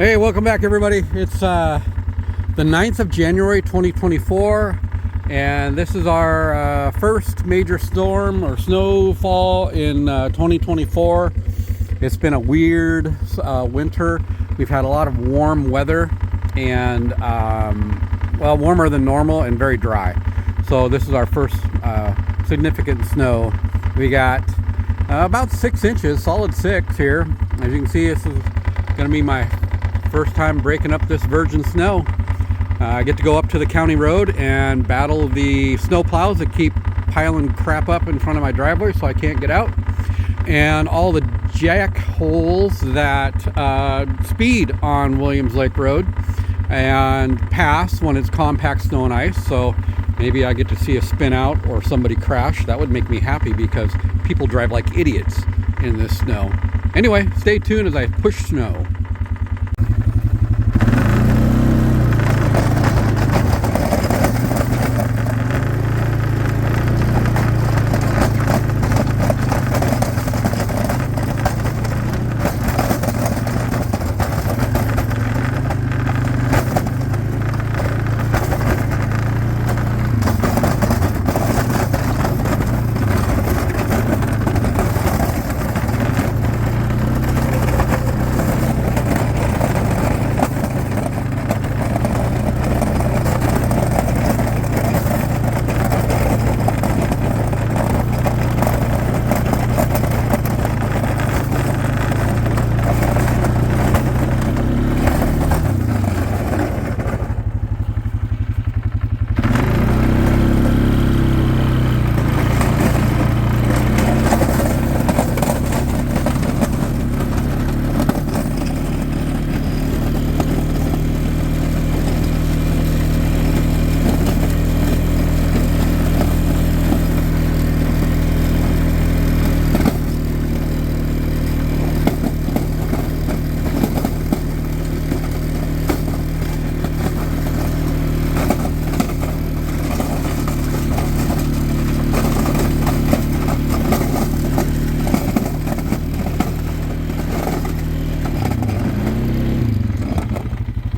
Hey, welcome back everybody. It's the 9th of January 2024 and this is our first major storm or snowfall in 2024. It's been a weird winter. We've had a lot of warm weather and well, warmer than normal and very dry. So this is our first significant snow. We got about 6 inches, solid 6 here. As you can see, this is going to be my first time breaking up this virgin snow. I get to go up to the county road and battle the snow plows that keep piling crap up in front of my driveway so I can't get out, and all the jack holes that speed on Williams Lake Road and pass when it's compact snow and ice. So maybe I get to see a spin out or somebody crash. That would make me happy because people drive like idiots in this snow. Anyway, stay tuned as I push snow.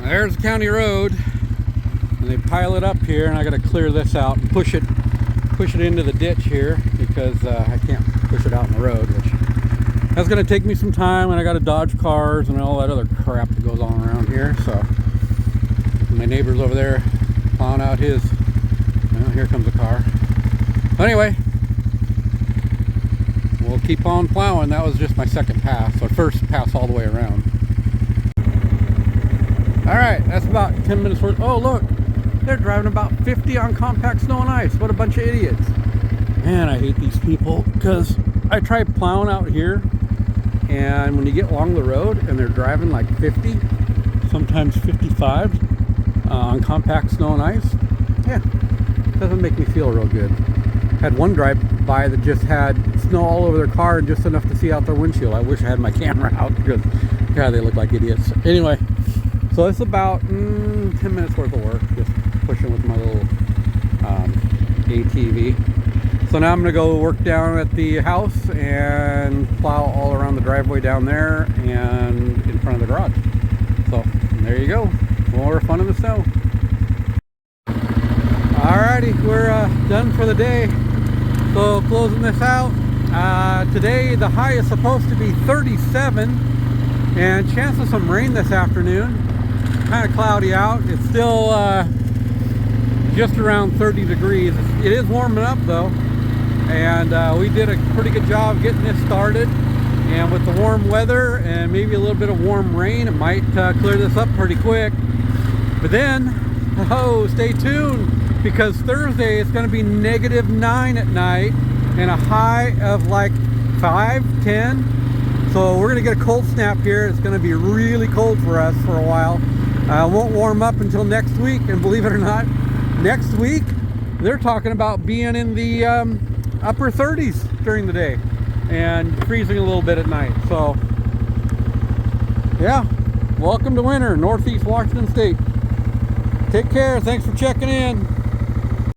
There's the county road, and they pile it up here, and I got to clear this out and push it into the ditch here because I can't push it out in the road, which that's going to take me some time, and I got to dodge cars and all that other crap that goes on around here. So my neighbor's over there plowing out his. Well, here comes a car. But anyway, we'll keep on plowing. That was just my second pass, or first pass all the way around. Alright, that's about 10 minutes worth. Oh, look, they're driving about 50 on compact snow and ice. What a bunch of idiots. Man, I hate these people because I tried plowing out here, and when you get along the road and they're driving like 50, sometimes 55 on compact snow and ice, yeah, doesn't make me feel real good. Had one drive by that just had snow all over their car and just enough to see out their windshield. I wish I had my camera out because, God, they look like idiots. Anyway. So it's about 10 minutes worth of work, just pushing with my little ATV. So now I'm going to go work down at the house and plow all around the driveway down there and in front of the garage. So there you go, more fun in the snow. Alrighty, we're done for the day. So closing this out, today the high is supposed to be 37 and chance of some rain this afternoon. Kind of cloudy out. It's still just around 30 degrees. It is warming up though, and we did a pretty good job getting this started, and with the warm weather and maybe a little bit of warm rain, it might clear this up pretty quick. But then, oh, stay tuned, because Thursday it's going to be -9 at night and a high of like 5, 10. So we're going to get a cold snap here. It's going to be really cold for us for a while. Won't warm up until next week, and believe it or not, next week they're talking about being in the upper 30s during the day and freezing a little bit at night. So yeah, welcome to winter, Northeast Washington State. Take care. Thanks for checking in.